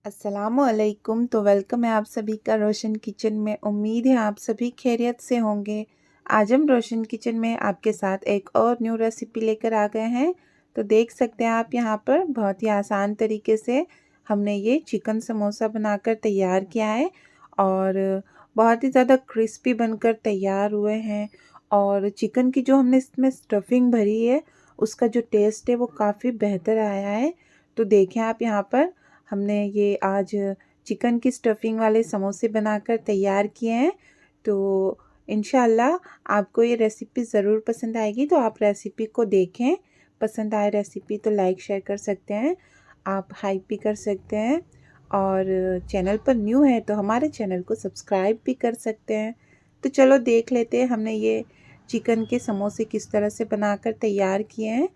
अस्सलामुअलैकुम। तो वेलकम है आप सभी का रोशन किचन में। उम्मीद है आप सभी खैरियत से होंगे। आज हम रोशन किचन में आपके साथ एक और न्यू रेसिपी लेकर आ गए हैं। तो देख सकते हैं आप यहाँ पर बहुत ही आसान तरीके से हमने ये चिकन समोसा बनाकर तैयार किया है और बहुत ही ज़्यादा क्रिस्पी बनकर तैयार हुए हैं। और चिकन की जो हमने इसमें स्टफिंग भरी है उसका जो टेस्ट है वो काफ़ी बेहतर आया है। तो देखें आप यहाँ पर हमने ये आज चिकन की स्टफिंग वाले समोसे बनाकर तैयार किए हैं। तो इंशाल्लाह आपको ये रेसिपी ज़रूर पसंद आएगी। तो आप रेसिपी को देखें, पसंद आए रेसिपी तो लाइक शेयर कर सकते हैं, आप हाइप भी कर सकते हैं और चैनल पर न्यू है तो हमारे चैनल को सब्सक्राइब भी कर सकते हैं। तो चलो देख लेते हैं हमने ये चिकन के समोसे किस तरह से बनाकर तैयार किए हैं।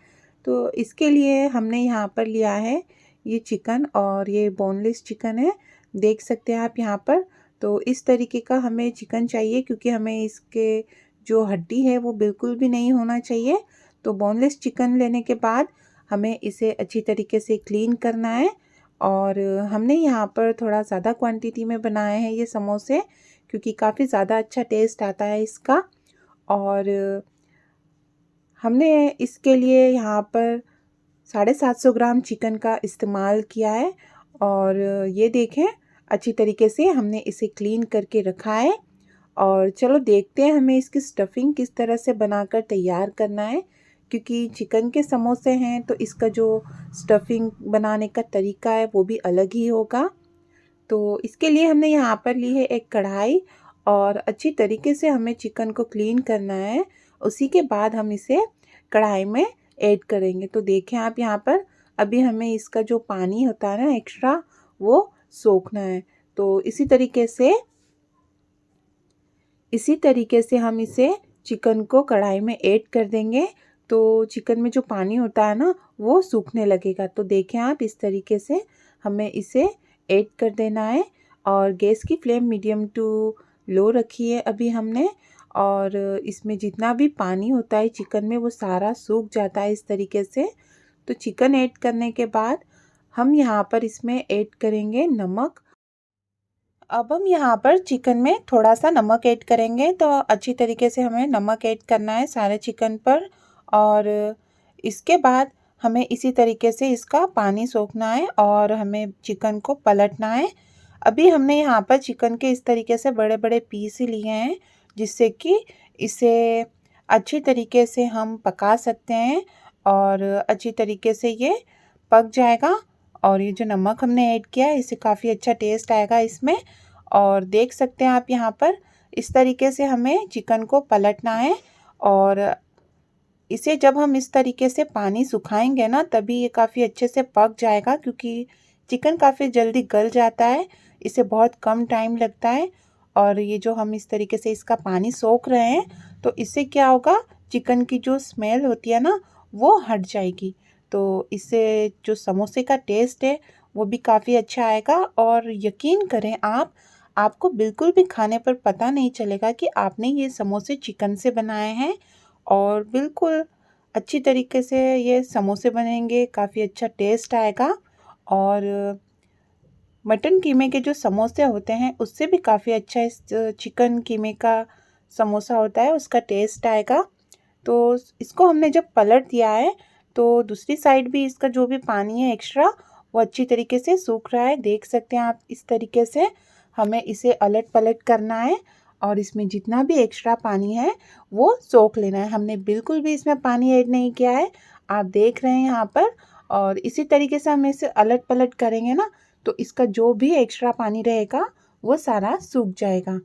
तो इसके लिए हमने यहाँ पर लिया है ये चिकन और ये बोनलेस चिकन है, देख सकते हैं आप यहाँ पर। तो इस तरीके का हमें चिकन चाहिए क्योंकि हमें इसके जो हड्डी है वो बिल्कुल भी नहीं होना चाहिए। तो बोनलेस चिकन लेने के बाद हमें इसे अच्छी तरीके से क्लीन करना है और हमने यहाँ पर थोड़ा ज़्यादा क्वांटिटी में बनाए हैं ये समोसे क्योंकि काफ़ी ज़्यादा अच्छा टेस्ट आता है इसका। और हमने इसके लिए यहाँ पर 750 ग्राम चिकन का इस्तेमाल किया है और ये देखें अच्छी तरीके से हमने इसे क्लीन करके रखा है। और चलो देखते हैं हमें इसकी स्टफिंग किस तरह से बनाकर तैयार करना है क्योंकि चिकन के समोसे हैं तो इसका जो स्टफिंग बनाने का तरीका है वो भी अलग ही होगा। तो इसके लिए हमने यहाँ पर ली है एक कढ़ाई और अच्छी तरीके से हमें चिकन को क्लीन करना है। उसी के बाद हम इसे कढ़ाई में ऐड करेंगे। तो देखें आप यहाँ पर अभी हमें इसका जो पानी होता है ना एक्स्ट्रा वो सोखना है। तो इसी तरीके से हम इसे चिकन को कढ़ाई में ऐड कर देंगे तो चिकन में जो पानी होता है ना वो सूखने लगेगा। तो देखें आप इस तरीके से हमें इसे ऐड कर देना है और गैस की फ्लेम मीडियम टू लो रखी है अभी हमने। और इसमें जितना भी पानी होता है चिकन में वो सारा सूख जाता है इस तरीके से। तो चिकन ऐड करने के बाद हम यहाँ पर इसमें ऐड करेंगे नमक। अब हम यहाँ पर चिकन में थोड़ा सा नमक ऐड करेंगे तो अच्छी तरीके से हमें नमक ऐड करना है सारे चिकन पर। और इसके बाद हमें इसी तरीके से इसका पानी सोखना है और हमें चिकन को पलटना है। अभी हमने यहाँ पर चिकन के इस तरीके से बड़े बड़े पीस लिए हैं जिससे कि इसे अच्छी तरीके से हम पका सकते हैं और अच्छी तरीके से ये पक जाएगा। और ये जो नमक हमने ऐड किया है इससे काफ़ी अच्छा टेस्ट आएगा इसमें। और देख सकते हैं आप यहाँ पर इस तरीके से हमें चिकन को पलटना है और इसे जब हम इस तरीके से पानी सुखाएंगे ना तभी ये काफ़ी अच्छे से पक जाएगा क्योंकि चिकन काफ़ी जल्दी गल जाता है, इसे बहुत कम टाइम लगता है। और ये जो हम इस तरीके से इसका पानी सोख रहे हैं तो इससे क्या होगा, चिकन की जो स्मेल होती है ना वो हट जाएगी। तो इससे जो समोसे का टेस्ट है वो भी काफ़ी अच्छा आएगा। और यकीन करें आप, आपको बिल्कुल भी खाने पर पता नहीं चलेगा कि आपने ये समोसे चिकन से बनाए हैं। और बिल्कुल अच्छी तरीके से ये समोसे बनेंगे, काफ़ी अच्छा टेस्ट आएगा। और मटन कीमे के जो समोसे होते हैं उससे भी काफ़ी अच्छा इस चिकन कीमे का समोसा होता है, उसका टेस्ट आएगा। तो इसको हमने जब पलट दिया है तो दूसरी साइड भी इसका जो भी पानी है एक्स्ट्रा वो अच्छी तरीके से सूख रहा है, देख सकते हैं आप। इस तरीके से हमें इसे अलट पलट करना है और इसमें जितना भी एक्स्ट्रा पानी है वो सोख लेना है। हमने बिल्कुल भी इसमें पानी ऐड नहीं किया है, आप देख रहे हैं यहाँ पर। और इसी तरीके से हम इसे अलट पलट करेंगे ना तो इसका जो भी एक्स्ट्रा पानी रहेगा वो सारा सूख जाएगा।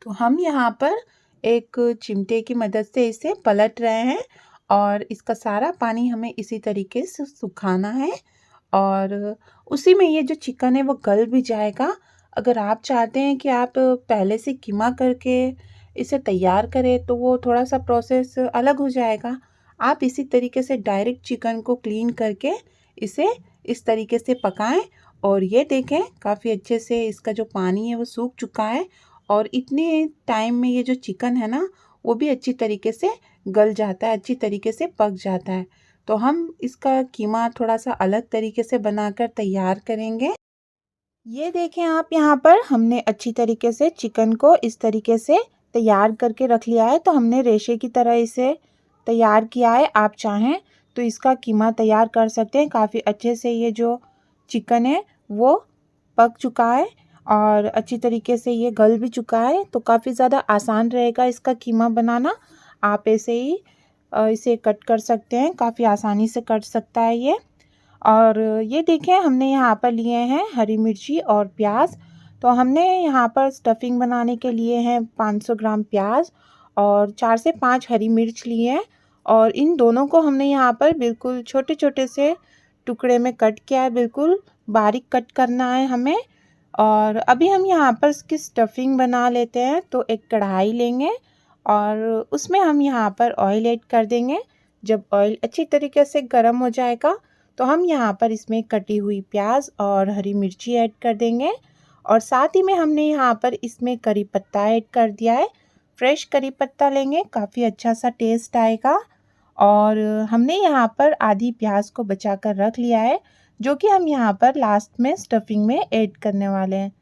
तो हम यहाँ पर एक चिमटे की मदद से इसे पलट रहे हैं और इसका सारा पानी हमें इसी तरीके से सुखाना है और उसी में ये जो चिकन है वो गल भी जाएगा। अगर आप चाहते हैं कि आप पहले से कीमा करके इसे तैयार करें तो वो थोड़ा सा प्रोसेस अलग हो जाएगा। आप इसी तरीके से डायरेक्ट चिकन को क्लीन करके इसे इस तरीके से पकाएं और ये देखें काफ़ी अच्छे से इसका जो पानी है वो सूख चुका है और इतने टाइम में ये जो चिकन है ना वो भी अच्छी तरीके से गल जाता है, अच्छी तरीके से पक जाता है। तो हम इसका कीमा थोड़ा सा अलग तरीके से बनाकर तैयार करेंगे। ये देखें आप, यहाँ पर हमने अच्छी तरीके से चिकन को इस तरीके से तैयार करके रख लिया है। तो हमने रेशे की तरह इसे तैयार किया है। आप चाहें तो इसका कीमा तैयार कर सकते हैं। काफ़ी अच्छे से ये जो चिकन है वो पक चुका है और अच्छी तरीके से ये गल भी चुका है। तो काफ़ी ज़्यादा आसान रहेगा इसका कीमा बनाना। आप ऐसे ही इसे कट कर सकते हैं, काफ़ी आसानी से कट सकता है ये। और ये देखें, हमने यहाँ पर लिए हैं हरी मिर्ची और प्याज। तो हमने यहाँ पर स्टफिंग बनाने के लिए हैं 500 ग्राम प्याज और 4 से 5 हरी मिर्च लिए हैं। और इन दोनों को हमने यहाँ पर बिल्कुल छोटे छोटे से टुकड़े में कट किया है, बिल्कुल बारीक कट करना है हमें। और अभी हम यहाँ पर इसकी स्टफिंग बना लेते हैं। तो एक कढ़ाई लेंगे और उसमें हम यहाँ पर ऑयल ऐड कर देंगे। जब ऑयल अच्छी तरीके से गर्म हो जाएगा तो हम यहाँ पर इसमें कटी हुई प्याज और हरी मिर्ची ऐड कर देंगे। और साथ ही में हमने यहाँ पर इसमें करी पत्ता ऐड कर दिया है। फ्रेश करी पत्ता लेंगे, काफ़ी अच्छा सा टेस्ट आएगा। और हमने यहाँ पर आधी प्याज को बचा कर रख लिया है, जो कि हम यहाँ पर लास्ट में स्टफिंग में ऐड करने वाले हैं।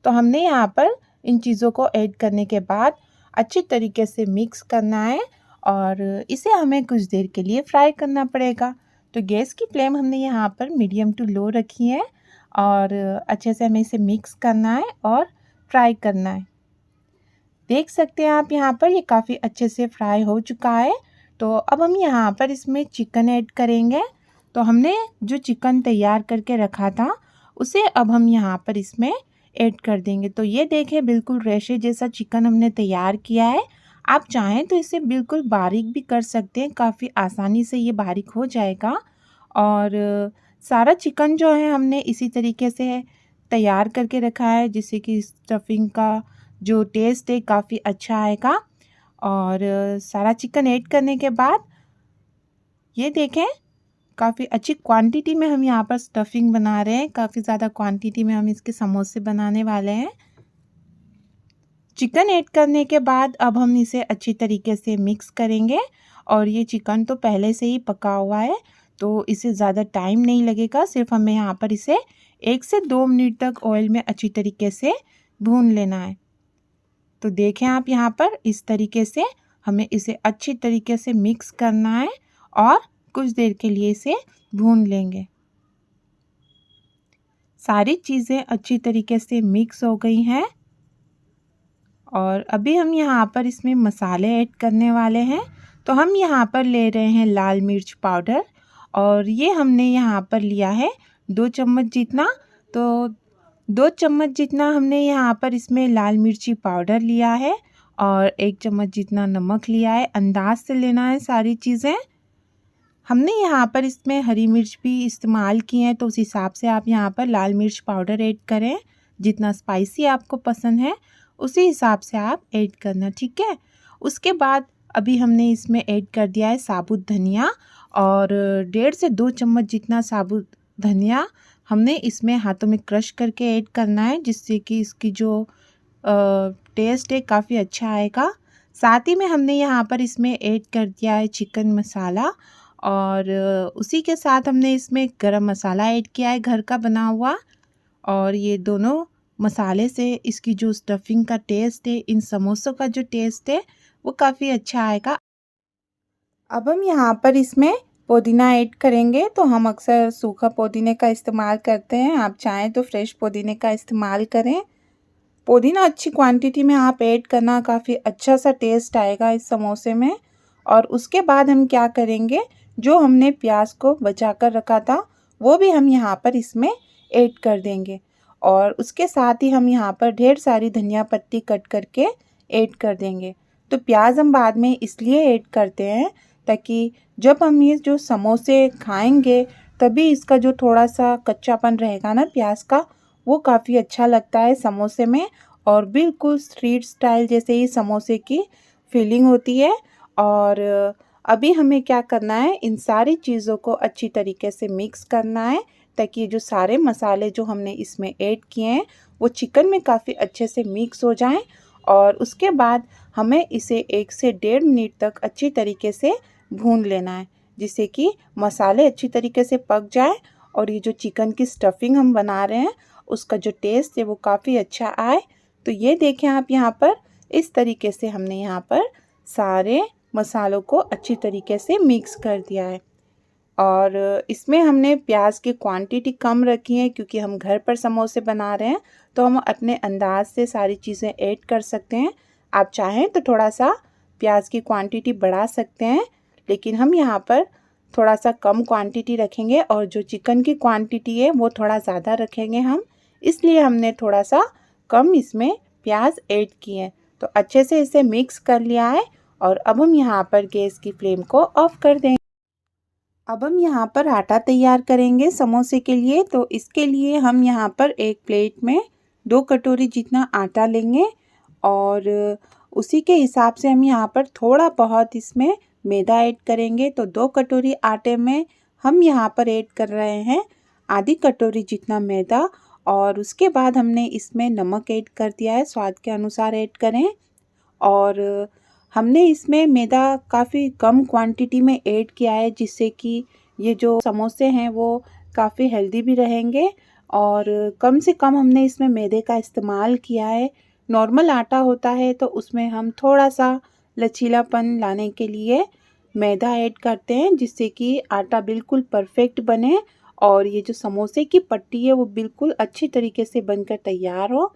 तो हमने यहाँ पर इन चीज़ों को ऐड करने के बाद अच्छी तरीके से मिक्स करना है और इसे हमें कुछ देर के लिए फ्राई करना पड़ेगा। तो गैस की फ्लेम हमने यहाँ पर मीडियम टू लो रखी है और अच्छे से हमें इसे मिक्स करना है और फ्राई करना है। देख सकते हैं आप यहाँ पर ये काफ़ी अच्छे से फ्राई हो चुका है। तो अब हम यहाँ पर इसमें चिकन ऐड करेंगे। तो हमने जो चिकन तैयार करके रखा था उसे अब हम यहाँ पर इसमें ऐड कर देंगे। तो ये देखें, बिल्कुल रेशे जैसा चिकन हमने तैयार किया है। आप चाहें तो इसे बिल्कुल बारीक भी कर सकते हैं, काफ़ी आसानी से ये बारीक हो जाएगा। और सारा चिकन जो है हमने इसी तरीके से तैयार करके रखा है, जिससे कि स्टफिंग का जो टेस्ट है काफ़ी अच्छा आएगा। और सारा चिकन ऐड करने के बाद ये देखें, काफ़ी अच्छी क्वांटिटी में हम यहाँ पर स्टफिंग बना रहे हैं। काफ़ी ज़्यादा क्वांटिटी में हम इसके समोसे बनाने वाले हैं। चिकन ऐड करने के बाद अब हम इसे अच्छी तरीके से मिक्स करेंगे। और ये चिकन तो पहले से ही पका हुआ है, तो इसे ज़्यादा टाइम नहीं लगेगा। सिर्फ हमें यहाँ पर इसे 1 से 2 मिनट तक ऑयल में अच्छी तरीके से भून लेना है। तो देखें आप, यहाँ पर इस तरीके से हमें इसे अच्छी तरीके से मिक्स करना है और कुछ देर के लिए इसे भून लेंगे। सारी चीज़ें अच्छी तरीके से मिक्स हो गई हैं और अभी हम यहाँ पर इसमें मसाले ऐड करने वाले हैं। तो हम यहाँ पर ले रहे हैं लाल मिर्च पाउडर और ये हमने यहाँ पर लिया है 2 चम्मच जितना। तो 2 चम्मच जितना हमने यहाँ पर इसमें लाल मिर्ची पाउडर लिया है और 1 चम्मच जितना नमक लिया है। अंदाज से लेना है सारी चीज़ें। हमने यहाँ पर इसमें हरी मिर्च भी इस्तेमाल की है, तो उस हिसाब से आप यहाँ पर लाल मिर्च पाउडर ऐड करें। जितना स्पाइसी आपको पसंद है उसी हिसाब से आप ऐड करना, ठीक है। उसके बाद अभी हमने इसमें ऐड कर दिया है साबुत धनिया और 1.5 से 2 चम्मच जितना साबुत धनिया हमने इसमें हाथों में क्रश करके ऐड करना है, जिससे कि इसकी जो टेस्ट है काफ़ी अच्छा आएगा। साथ ही में हमने यहाँ पर इसमें ऐड कर दिया है चिकन मसाला और उसी के साथ हमने इसमें गरम मसाला ऐड किया है घर का बना हुआ। और ये दोनों मसाले से इसकी जो स्टफिंग का टेस्ट है, इन समोसों का जो टेस्ट है वो काफ़ी अच्छा आएगा। अब हम यहाँ पर इसमें पुदीना ऐड करेंगे। तो हम अक्सर सूखा पुदीने का इस्तेमाल करते हैं, आप चाहें तो फ्रेश पुदीने का इस्तेमाल करें। पुदीना अच्छी क्वांटिटी में आप ऐड करना, काफ़ी अच्छा सा टेस्ट आएगा इस समोसे में। और उसके बाद हम क्या करेंगे, जो हमने प्याज को बचा कर रखा था वो भी हम यहाँ पर इसमें ऐड कर देंगे। और उसके साथ ही हम यहाँ पर ढेर सारी धनिया पत्ती कट करके ऐड कर देंगे। तो प्याज हम बाद में इसलिए ऐड करते हैं ताकि जब हम ये जो समोसे खाएंगे तभी इसका जो थोड़ा सा कच्चापन रहेगा ना प्याज का, वो काफ़ी अच्छा लगता है समोसे में। और बिल्कुल स्ट्रीट स्टाइल जैसे ही समोसे की फीलिंग होती है। और अभी हमें क्या करना है, इन सारी चीज़ों को अच्छी तरीके से मिक्स करना है ताकि जो सारे मसाले जो हमने इसमें ऐड किए हैं वो चिकन में काफ़ी अच्छे से मिक्स हो जाएं। और उसके बाद हमें इसे 1 से 1.5 मिनट तक अच्छी तरीके से भून लेना है, जिससे कि मसाले अच्छी तरीके से पक जाए और ये जो चिकन की स्टफिंग हम बना रहे हैं उसका जो टेस्ट है वो काफ़ी अच्छा आए। तो ये देखें आप यहाँ पर इस तरीके से हमने यहाँ पर सारे मसालों को अच्छी तरीके से मिक्स कर दिया है। और इसमें हमने प्याज की क्वांटिटी कम रखी है क्योंकि हम घर पर समोसे बना रहे हैं, तो हम अपने अंदाज से सारी चीज़ें ऐड कर सकते हैं। आप चाहें तो थोड़ा सा प्याज की क्वांटिटी बढ़ा सकते हैं, लेकिन हम यहाँ पर थोड़ा सा कम क्वांटिटी रखेंगे और जो चिकन की क्वांटिटी है वो थोड़ा ज़्यादा रखेंगे हम, इसलिए हमने थोड़ा सा कम इसमें प्याज ऐड किए। तो अच्छे से इसे मिक्स कर लिया है और अब हम यहाँ पर गैस की फ्लेम को ऑफ कर देंगे। अब हम यहाँ पर आटा तैयार करेंगे समोसे के लिए। तो इसके लिए हम यहाँ पर एक प्लेट में 2 कटोरी जितना आटा लेंगे और उसी के हिसाब से हम यहाँ पर थोड़ा बहुत इसमें मैदा ऐड करेंगे। तो 2 कटोरी आटे में हम यहाँ पर ऐड कर रहे हैं आधी कटोरी जितना मैदा और उसके बाद हमने इसमें नमक ऐड कर दिया है, स्वाद के अनुसार ऐड करें। और हमने इसमें मैदा काफ़ी कम क्वांटिटी में ऐड किया है जिससे कि ये जो समोसे हैं वो काफ़ी हेल्दी भी रहेंगे और कम से कम हमने इसमें मैदे का इस्तेमाल किया है। नॉर्मल आटा होता है तो उसमें हम थोड़ा सा लचीलापन लाने के लिए मैदा ऐड करते हैं जिससे कि आटा बिल्कुल परफेक्ट बने और ये जो समोसे की पट्टी है वो बिल्कुल अच्छी तरीके से बनकर तैयार हो।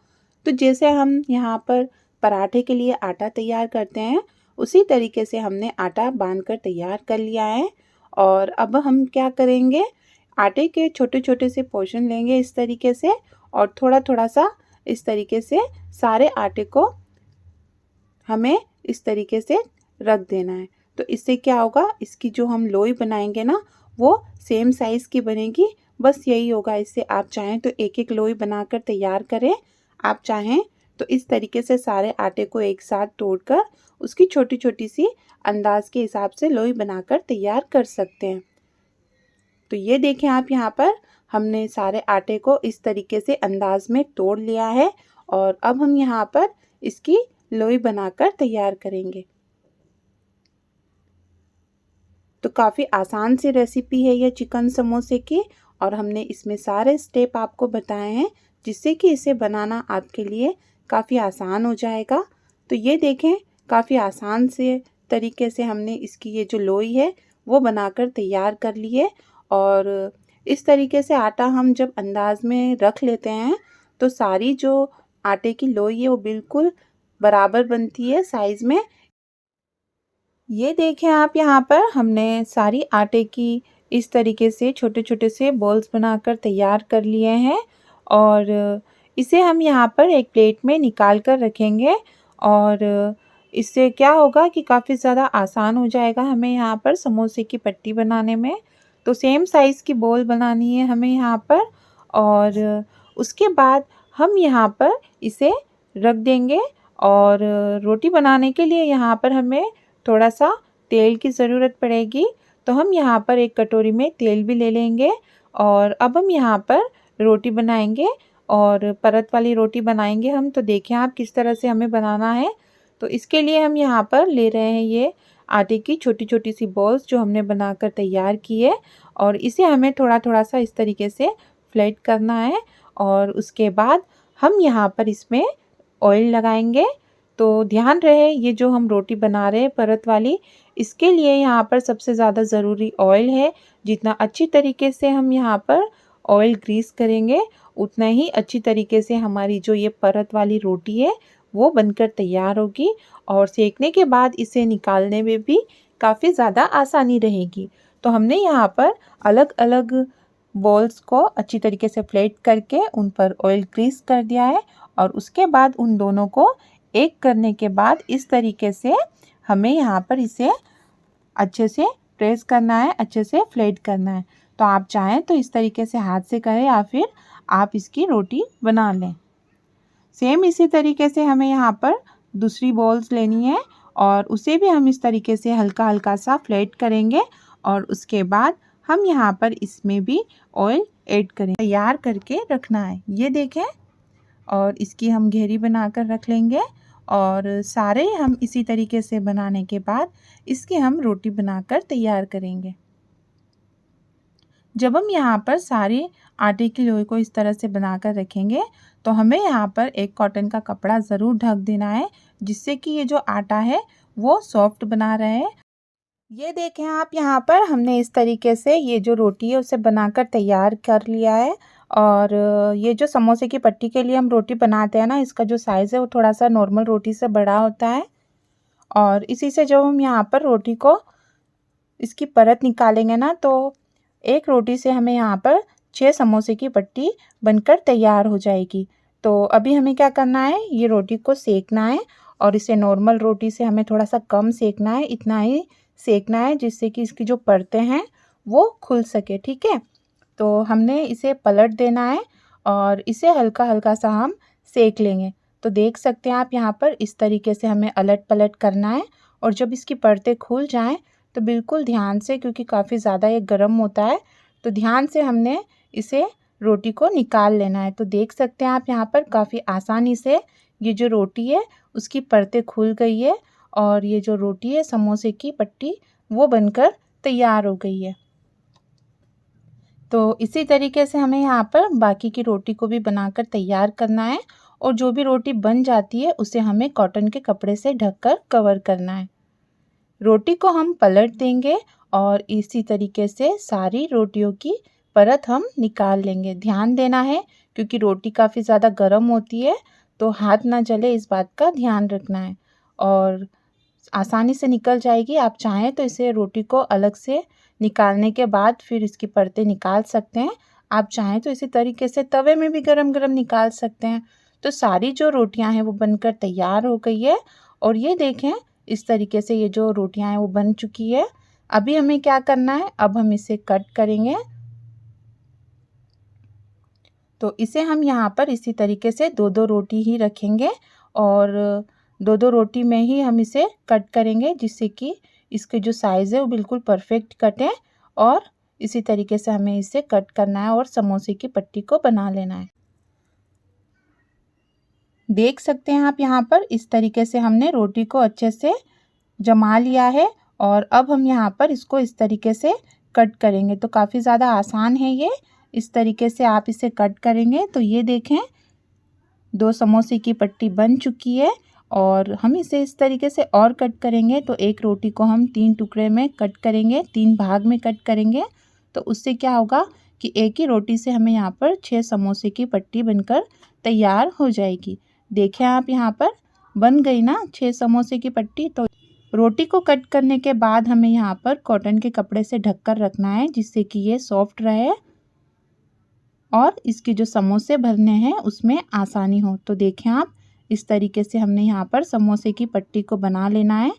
तो जैसे हम यहाँ पर पराठे के लिए आटा तैयार करते हैं उसी तरीके से हमने आटा बांधकर तैयार कर लिया है। और अब हम क्या करेंगे, आटे के छोटे छोटे से पोर्शन लेंगे इस तरीके से और थोड़ा थोड़ा सा इस तरीके से सारे आटे को हमें इस तरीके से रख देना है। तो इससे क्या होगा, इसकी जो हम लोई बनाएंगे ना वो सेम साइज़ की बनेगी। बस यही होगा, इससे आप चाहें तो एक एक लोई बनाकर तैयार करें, आप चाहें तो इस तरीके से सारे आटे को एक साथ तोड़कर उसकी छोटी छोटी सी अंदाज के हिसाब से लोई बनाकर तैयार कर सकते हैं। तो ये देखें आप, यहाँ पर हमने सारे आटे को इस तरीके से अंदाज में तोड़ लिया है और अब हम यहाँ पर इसकी लोई बनाकर तैयार करेंगे। तो काफ़ी आसान सी रेसिपी है ये चिकन समोसे की और हमने इसमें सारे स्टेप आपको बताए हैं जिससे कि इसे बनाना आपके लिए काफ़ी आसान हो जाएगा। तो ये देखें, काफ़ी आसान से तरीके से हमने इसकी ये जो लोई है वो बनाकर तैयार कर ली है। और इस तरीके से आटा हम जब अंदाज में रख लेते हैं तो सारी जो आटे की लोई है वो बिल्कुल बराबर बनती है साइज़ में। ये देखें आप, यहाँ पर हमने सारी आटे की इस तरीके से छोटे छोटे से बॉल्स बनाकर तैयार कर लिए हैं और इसे हम यहाँ पर एक प्लेट में निकाल कर रखेंगे। और इससे क्या होगा कि काफ़ी ज़्यादा आसान हो जाएगा हमें यहाँ पर समोसे की पट्टी बनाने में। तो सेम साइज़ की बॉल बनानी है हमें यहाँ पर और उसके बाद हम यहाँ पर इसे रख देंगे। और रोटी बनाने के लिए यहाँ पर हमें थोड़ा सा तेल की ज़रूरत पड़ेगी, तो हम यहाँ पर एक कटोरी में तेल भी ले लेंगे और अब हम यहाँ पर रोटी बनाएंगे और परत वाली रोटी बनाएंगे हम। तो देखें आप किस तरह से हमें बनाना है। तो इसके लिए हम यहाँ पर ले रहे हैं ये आटे की छोटी छोटी सी बॉल्स जो हमने बनाकर तैयार की है और इसे हमें थोड़ा थोड़ा सा इस तरीके से फ्लैट करना है और उसके बाद हम यहाँ पर इसमें ऑयल लगाएंगे। तो ध्यान रहे, ये जो हम रोटी बना रहे हैं परत वाली, इसके लिए यहाँ पर सबसे ज़्यादा ज़रूरी ऑयल है। जितना अच्छी तरीके से हम यहाँ पर ऑयल ग्रीस करेंगे उतना ही अच्छी तरीके से हमारी जो ये परत वाली रोटी है वो बनकर तैयार होगी और सेकने के बाद इसे निकालने में भी काफ़ी ज़्यादा आसानी रहेगी। तो हमने यहाँ पर अलग अलग बॉल्स को अच्छी तरीके से फ्लैट करके उन पर ऑयल ग्रीस कर दिया है और उसके बाद उन दोनों को एक करने के बाद इस तरीके से हमें यहाँ पर इसे अच्छे से प्रेस करना है, अच्छे से फ्लैट करना है। तो आप चाहें तो इस तरीके से हाथ से करें या फिर आप इसकी रोटी बना लें। सेम इसी तरीके से हमें यहाँ पर दूसरी बॉल्स लेनी है और उसे भी हम इस तरीके से हल्का हल्का सा फ्लैट करेंगे और उसके बाद हम यहाँ पर इसमें भी ऑयल ऐड करें, तैयार करके रखना है। ये देखें, और इसकी हम घेरी बनाकर रख लेंगे और सारे हम इसी तरीके से बनाने के बाद इसकी हम रोटी बनाकर तैयार करेंगे। जब हम यहाँ पर सारी आटे की लोई को इस तरह से बनाकर रखेंगे तो हमें यहाँ पर एक कॉटन का कपड़ा ज़रूर ढक देना है, जिससे कि ये जो आटा है वो सॉफ्ट बना रहे। ये देखें आप, यहाँ पर हमने इस तरीके से ये जो रोटी है उसे बनाकर तैयार कर लिया है। और ये जो समोसे की पट्टी के लिए हम रोटी बनाते हैं ना, इसका जो साइज़ है वो थोड़ा सा नॉर्मल रोटी से बड़ा होता है। और इसी से जब हम यहाँ पर रोटी को इसकी परत निकालेंगे ना, तो एक रोटी से हमें यहाँ पर 6 समोसे की पट्टी बनकर तैयार हो जाएगी। तो अभी हमें क्या करना है, ये रोटी को सेकना है और इसे नॉर्मल रोटी से हमें थोड़ा सा कम सेकना है, इतना ही सेकना है जिससे कि इसकी जो परतें हैं वो खुल सके। ठीक है, तो हमने इसे पलट देना है और इसे हल्का हल्का सा हम सेक लेंगे। तो देख सकते हैं आप, यहाँ पर इस तरीके से हमें अलट पलट करना है। और जब इसकी परतें खुल जाएं तो बिल्कुल ध्यान से, क्योंकि काफ़ी ज़्यादा ये गर्म होता है, तो ध्यान से हमने इसे रोटी को निकाल लेना है। तो देख सकते हैं आप, यहाँ पर काफ़ी आसानी से ये जो रोटी है उसकी परतें खुल गई है और ये जो रोटी है समोसे की पट्टी वो बनकर तैयार हो गई है। तो इसी तरीके से हमें यहाँ पर बाकी की रोटी को भी बनाकर तैयार करना है और जो भी रोटी बन जाती है उसे हमें कॉटन के कपड़े से ढककर कवर करना है। रोटी को हम पलट देंगे और इसी तरीके से सारी रोटियों की परत हम निकाल लेंगे। ध्यान देना है क्योंकि रोटी काफ़ी ज़्यादा गर्म होती है, तो हाथ ना जले इस बात का ध्यान रखना है और आसानी से निकल जाएगी। आप चाहें तो इसे रोटी को अलग से निकालने के बाद फिर इसकी परतें निकाल सकते हैं। आप चाहें तो इसी तरीके से तवे में भी गरम गरम निकाल सकते हैं। तो सारी जो रोटियां हैं वो बनकर तैयार हो गई है और ये देखें, इस तरीके से ये जो रोटियां हैं वो बन चुकी है। अभी हमें क्या करना है, अब हम इसे कट करेंगे। तो इसे हम यहाँ पर इसी तरीके से 2-2 रोटी ही रखेंगे और 2-2 रोटी में ही हम इसे कट करेंगे, जिससे कि इसके जो साइज़ है वो बिल्कुल परफेक्ट कटे। और इसी तरीके से हमें इसे कट करना है और समोसे की पट्टी को बना लेना है। देख सकते हैं आप, यहाँ पर इस तरीके से हमने रोटी को अच्छे से जमा लिया है और अब हम यहाँ पर इसको इस तरीके से कट करेंगे। तो काफ़ी ज़्यादा आसान है ये, इस तरीके से आप इसे कट करेंगे। तो ये देखें, 2 समोसे की पट्टी बन चुकी है और हम इसे इस तरीके से और कट करेंगे। तो एक रोटी को हम 3 टुकड़े में कट करेंगे, 3 भाग में कट करेंगे। तो उससे क्या होगा कि एक ही रोटी से हमें यहाँ पर 6 समोसे की पट्टी बनकर तैयार हो जाएगी। देखें आप, यहाँ पर बन गई ना 6 समोसे की पट्टी। तो रोटी को कट करने के बाद हमें यहाँ पर कॉटन के कपड़े से ढककर रखना है, जिससे कि ये सॉफ्ट रहे और इसके जो समोसे भरने हैं उसमें आसानी हो। तो देखें आप, इस तरीके से हमने यहाँ पर समोसे की पट्टी को बना लेना है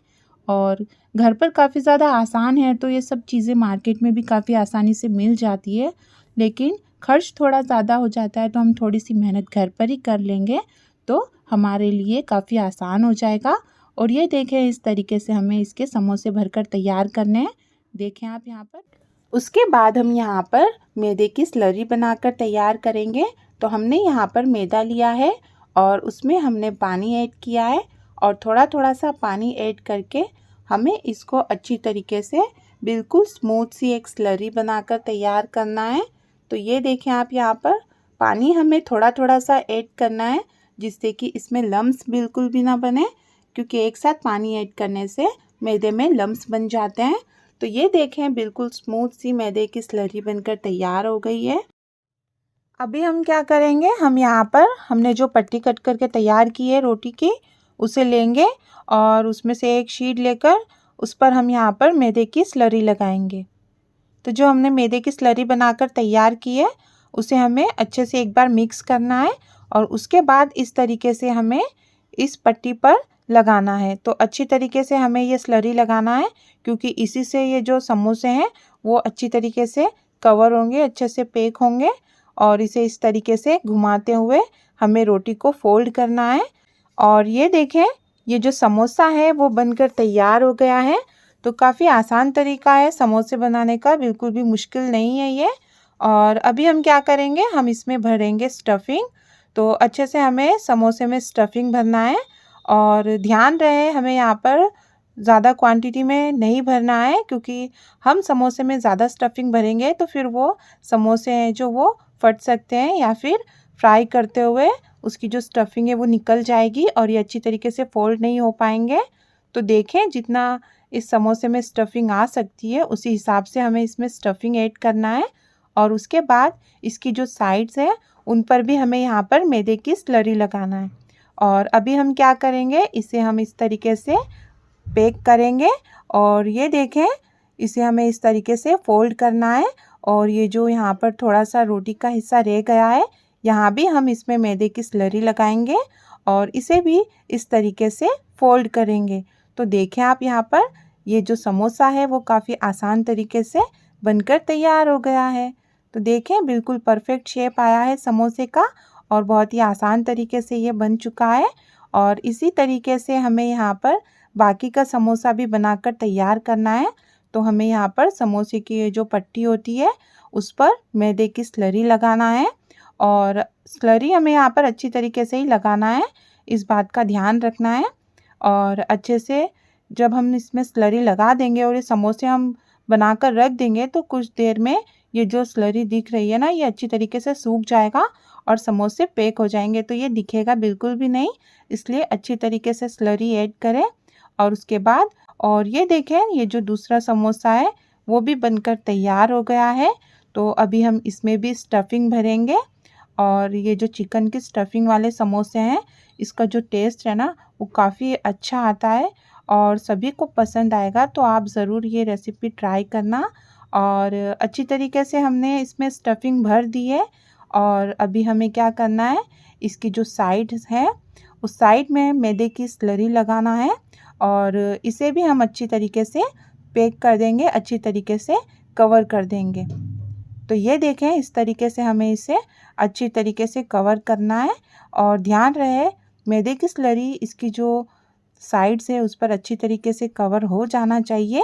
और घर पर काफ़ी ज़्यादा आसान है। तो ये सब चीज़ें मार्केट में भी काफ़ी आसानी से मिल जाती है, लेकिन खर्च थोड़ा ज़्यादा हो जाता है। तो हम थोड़ी सी मेहनत घर पर ही कर लेंगे तो हमारे लिए काफ़ी आसान हो जाएगा। और ये देखें, इस तरीके से हमें इसके समोसे भरकर तैयार करने हैं। देखें आप यहाँ पर, उसके बाद हम यहाँ पर मैदे की स्लरी बनाकर तैयार करेंगे। तो हमने यहाँ पर मैदा लिया है और उसमें हमने पानी ऐड किया है और थोड़ा थोड़ा सा पानी ऐड करके हमें इसको अच्छी तरीके से बिल्कुल स्मूथ सी एक स्लरी बनाकर तैयार करना है। तो ये देखें आप, यहाँ पर पानी हमें थोड़ा थोड़ा सा ऐड करना है, जिससे कि इसमें लम्स बिल्कुल भी ना बने, क्योंकि एक साथ पानी ऐड करने से मैदे में लम्स बन जाते हैं। तो ये देखें, बिल्कुल स्मूथ सी मैदे की स्लरी बनकर तैयार हो गई है। अभी हम क्या करेंगे, हम यहाँ पर हमने जो पट्टी कट करके तैयार की है रोटी की, उसे लेंगे और उसमें से एक शीट लेकर उस पर हम यहाँ पर मैदे की स्लरी लगाएंगे। तो जो हमने मैदे की स्लरी बनाकर तैयार की है उसे हमें अच्छे से एक बार मिक्स करना है और उसके बाद इस तरीके से हमें इस पट्टी पर लगाना है। तो अच्छी तरीके से हमें ये स्लरी लगाना है, क्योंकि इसी से ये जो समोसे हैं वो अच्छी तरीके से कवर होंगे, अच्छे से पैक होंगे। और इसे इस तरीके से घुमाते हुए हमें रोटी को फोल्ड करना है। और ये देखें, ये जो समोसा है वो बनकर तैयार हो गया है। तो काफ़ी आसान तरीका है समोसे बनाने का, बिल्कुल भी मुश्किल नहीं है ये। और अभी हम क्या करेंगे, हम इसमें भरेंगे स्टफिंग। तो अच्छे से हमें समोसे में स्टफिंग भरना है और ध्यान रहे हमें यहाँ पर ज़्यादा क्वांटिटी में नहीं भरना है, क्योंकि हम समोसे में ज़्यादा स्टफिंग भरेंगे तो फिर वो समोसे हैं जो वो फट सकते हैं, या फिर फ्राई करते हुए उसकी जो स्टफिंग है वो निकल जाएगी और ये अच्छी तरीके से फोल्ड नहीं हो पाएंगे। तो देखें, जितना इस समोसे में स्टफिंग आ सकती है उसी हिसाब से हमें इसमें स्टफिंग ऐड करना है। और उसके बाद इसकी जो साइड्स हैं उन पर भी हमें यहाँ पर मैदे की स्लरी लगाना है। और अभी हम क्या करेंगे, इसे हम इस तरीके से बेक करेंगे। और ये देखें, इसे हमें इस तरीके से फोल्ड करना है। और ये जो यहाँ पर थोड़ा सा रोटी का हिस्सा रह गया है, यहाँ भी हम इसमें मैदे की स्लरी लगाएंगे और इसे भी इस तरीके से फोल्ड करेंगे। तो देखें आप, यहाँ पर ये जो समोसा है वो काफ़ी आसान तरीके से बनकर तैयार हो गया है। तो देखें, बिल्कुल परफेक्ट शेप आया है समोसे का और बहुत ही आसान तरीके से ये बन चुका है। और इसी तरीके से हमें यहाँ पर बाकी का समोसा भी बनाकर तैयार करना है। तो हमें यहाँ पर समोसे की ये जो पट्टी होती है उस पर मैदे की स्लरी लगाना है। और स्लरी हमें यहाँ पर अच्छी तरीके से ही लगाना है, इस बात का ध्यान रखना है। और अच्छे से जब हम इसमें स्लरी लगा देंगे और ये समोसे हम बनाकर रख देंगे तो कुछ देर में ये जो स्लरी दिख रही है ना, ये अच्छी तरीके से सूख जाएगा और समोसे पैक हो जाएंगे। तो ये दिखेगा बिल्कुल भी नहीं, इसलिए अच्छी तरीके से स्लरी ऐड करें। और उसके बाद, और ये देखें, ये जो दूसरा समोसा है वो भी बनकर तैयार हो गया है। तो अभी हम इसमें भी स्टफिंग भरेंगे। और ये जो चिकन की स्टफिंग वाले समोसे हैं, इसका जो टेस्ट है ना वो काफ़ी अच्छा आता है और सभी को पसंद आएगा। तो आप ज़रूर ये रेसिपी ट्राई करना। और अच्छी तरीके से हमने इसमें स्टफिंग भर दी है। और अभी हमें क्या करना है, इसकी जो साइड्स है उस साइड में मैदे की स्लरी लगाना है और इसे भी हम अच्छी तरीके से पैक कर देंगे, अच्छी तरीके से कवर कर देंगे। तो ये देखें, इस तरीके से हमें इसे अच्छी तरीके से कवर करना है। और ध्यान रहे, मैदे की स्लरी इसकी जो साइड्स है उस पर अच्छी तरीके से कवर हो जाना चाहिए।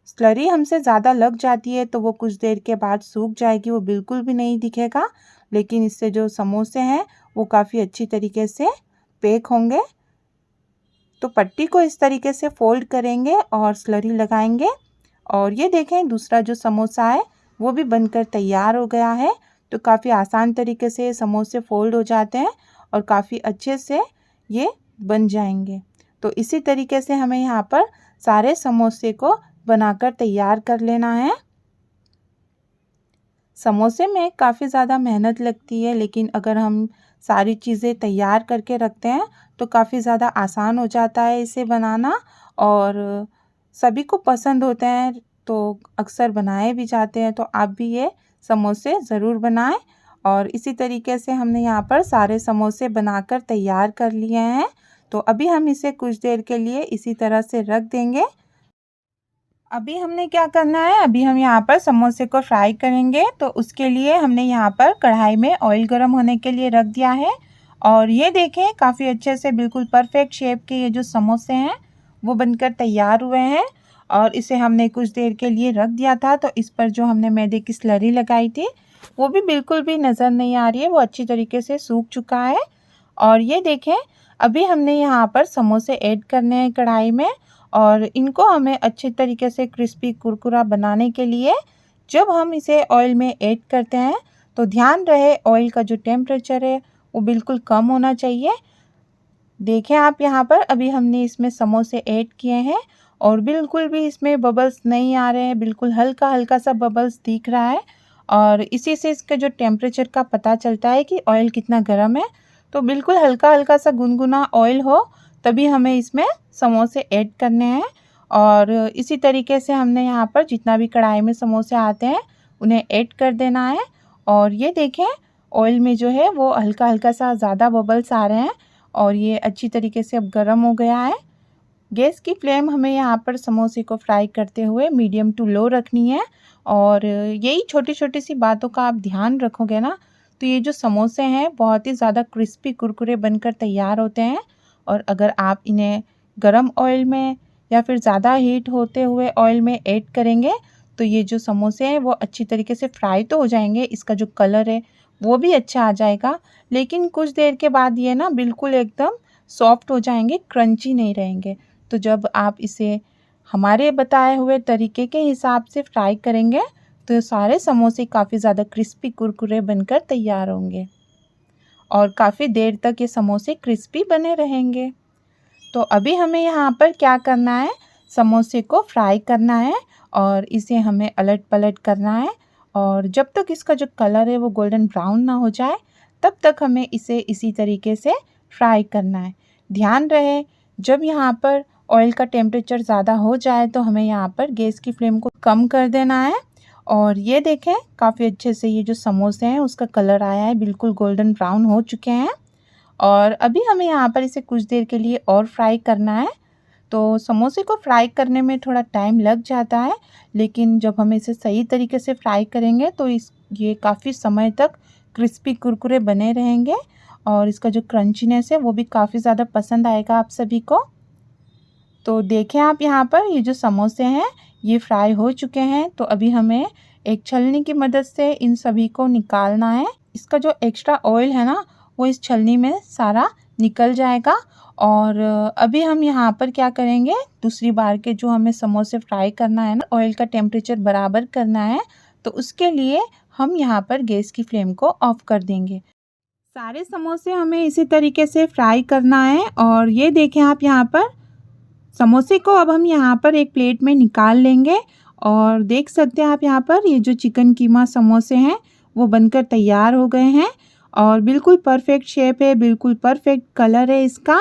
स्लरी हमसे ज़्यादा लग जाती है तो वो कुछ देर के बाद सूख जाएगी, वो बिल्कुल भी नहीं दिखेगा। लेकिन इससे जो समोसे हैं वो काफ़ी अच्छी तरीके से पैक होंगे। तो पट्टी को इस तरीके से फोल्ड करेंगे और स्लरी लगाएंगे। और ये देखें, दूसरा जो समोसा है वो भी बनकर तैयार हो गया है। तो काफ़ी आसान तरीके से समोसे फोल्ड हो जाते हैं और काफ़ी अच्छे से ये बन जाएंगे। तो इसी तरीके से हमें यहाँ पर सारे समोसे को बनाकर तैयार कर लेना है। समोसे में काफ़ी ज़्यादा मेहनत लगती है, लेकिन अगर हम सारी चीज़ें तैयार करके रखते हैं तो काफ़ी ज़्यादा आसान हो जाता है इसे बनाना और सभी को पसंद होते हैं, तो अक्सर बनाए भी जाते हैं। तो आप भी ये समोसे ज़रूर बनाएं। और इसी तरीके से हमने यहाँ पर सारे समोसे बनाकर तैयार कर लिए हैं। तो अभी हम इसे कुछ देर के लिए इसी तरह से रख देंगे। अभी हमने क्या करना है, अभी हम यहाँ पर समोसे को फ्राई करेंगे। तो उसके लिए हमने यहाँ पर कढ़ाई में ऑयल गर्म होने के लिए रख दिया है। और ये देखें, काफ़ी अच्छे से बिल्कुल परफेक्ट शेप के ये जो समोसे हैं वो बनकर तैयार हुए हैं। और इसे हमने कुछ देर के लिए रख दिया था, तो इस पर जो हमने मैदे की स्लरी लगाई थी वो भी बिल्कुल भी नज़र नहीं आ रही है, वो अच्छी तरीके से सूख चुका है। और ये देखें, अभी हमने यहाँ पर समोसे ऐड करने हैं कढ़ाई में और इनको हमें अच्छे तरीके से क्रिस्पी कुरकुरा बनाने के लिए जब हम इसे ऑयल में ऐड करते हैं तो ध्यान रहे ऑयल का जो टेम्परेचर है वो बिल्कुल कम होना चाहिए। देखें आप, यहाँ पर अभी हमने इसमें समोसे ऐड किए हैं और बिल्कुल भी इसमें बबल्स नहीं आ रहे हैं, बिल्कुल हल्का हल्का सा बबल्स दिख रहा है। और इसी से इसका जो टेम्परेचर का पता चलता है कि ऑयल कितना गर्म है। तो बिल्कुल हल्का हल्का सा गुनगुना ऑयल हो तभी हमें इसमें समोसे ऐड करने हैं। और इसी तरीके से हमने यहाँ पर जितना भी कढ़ाई में समोसे आते हैं उन्हें ऐड कर देना है। और ये देखें, ऑयल में जो है वो हल्का हल्का सा ज़्यादा बबल्स आ रहे हैं और ये अच्छी तरीके से अब गर्म हो गया है। गैस की फ्लेम हमें यहाँ पर समोसे को फ्राई करते हुए मीडियम टू लो रखनी है। और यही छोटी छोटी सी बातों का आप ध्यान रखोगे ना, तो ये जो समोसे हैं बहुत ही ज़्यादा क्रिस्पी कुरकुरे बनकर तैयार होते हैं। और अगर आप इन्हें गरम ऑयल में या फिर ज़्यादा हीट होते हुए ऑयल में ऐड करेंगे तो ये जो समोसे हैं वो अच्छी तरीके से फ्राई तो हो जाएंगे, इसका जो कलर है वो भी अच्छा आ जाएगा, लेकिन कुछ देर के बाद ये ना बिल्कुल एकदम सॉफ्ट हो जाएंगे, क्रंची नहीं रहेंगे। तो जब आप इसे हमारे बताए हुए तरीके के हिसाब से फ्राई करेंगे तो सारे समोसे काफ़ी ज़्यादा क्रिस्पी कुरकुरे बनकर तैयार होंगे और काफ़ी देर तक ये समोसे क्रिस्पी बने रहेंगे। तो अभी हमें यहाँ पर क्या करना है, समोसे को फ्राई करना है और इसे हमें अलट पलट करना है और जब तक इसका जो कलर है वो गोल्डन ब्राउन ना हो जाए तब तक हमें इसे इसी तरीके से फ्राई करना है। ध्यान रहे जब यहाँ पर ऑयल का टेम्परेचर ज़्यादा हो जाए तो हमें यहाँ पर गैस की फ्लेम को कम कर देना है। और ये देखें काफ़ी अच्छे से ये जो समोसे हैं उसका कलर आया है, बिल्कुल गोल्डन ब्राउन हो चुके हैं। और अभी हमें यहाँ पर इसे कुछ देर के लिए और फ्राई करना है। तो समोसे को फ्राई करने में थोड़ा टाइम लग जाता है, लेकिन जब हम इसे सही तरीके से फ्राई करेंगे तो ये काफ़ी समय तक क्रिस्पी कुरकुरे बने रहेंगे और इसका जो क्रंचीनेस है वो भी काफ़ी ज़्यादा पसंद आएगा आप सभी को। तो देखें आप यहाँ पर ये जो समोसे हैं ये फ्राई हो चुके हैं। तो अभी हमें एक छलनी की मदद से इन सभी को निकालना है। इसका जो एक्स्ट्रा ऑयल है ना वो इस छलनी में सारा निकल जाएगा। और अभी हम यहाँ पर क्या करेंगे, दूसरी बार के जो हमें समोसे फ्राई करना है ना, ऑयल का टेम्परेचर बराबर करना है, तो उसके लिए हम यहाँ पर गैस की फ्लेम को ऑफ कर देंगे। सारे समोसे हमें इसी तरीके से फ्राई करना है। और ये देखें आप यहाँ पर समोसे को अब हम यहाँ पर एक प्लेट में निकाल लेंगे और देख सकते हैं आप यहाँ पर ये जो चिकन कीमा समोसे हैं वो बनकर तैयार हो गए हैं और बिल्कुल परफेक्ट शेप है, बिल्कुल परफेक्ट कलर है इसका।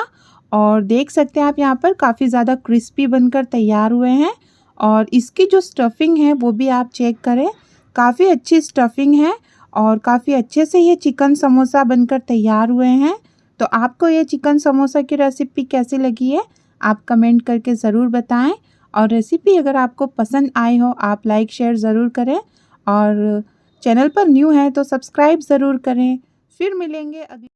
और देख सकते हैं आप यहाँ पर काफ़ी ज़्यादा क्रिस्पी बनकर तैयार हुए हैं। और इसकी जो स्टफिंग है वो भी आप चेक करें, काफ़ी अच्छी स्टफिंग है और काफ़ी अच्छे से ये चिकन समोसा बनकर तैयार हुए हैं। तो आपको ये चिकन समोसा की रेसिपी कैसी लगी है आप कमेंट करके ज़रूर बताएं। और रेसिपी अगर आपको पसंद आई हो आप लाइक शेयर ज़रूर करें और चैनल पर न्यू है तो सब्सक्राइब ज़रूर करें। फिर मिलेंगे अगली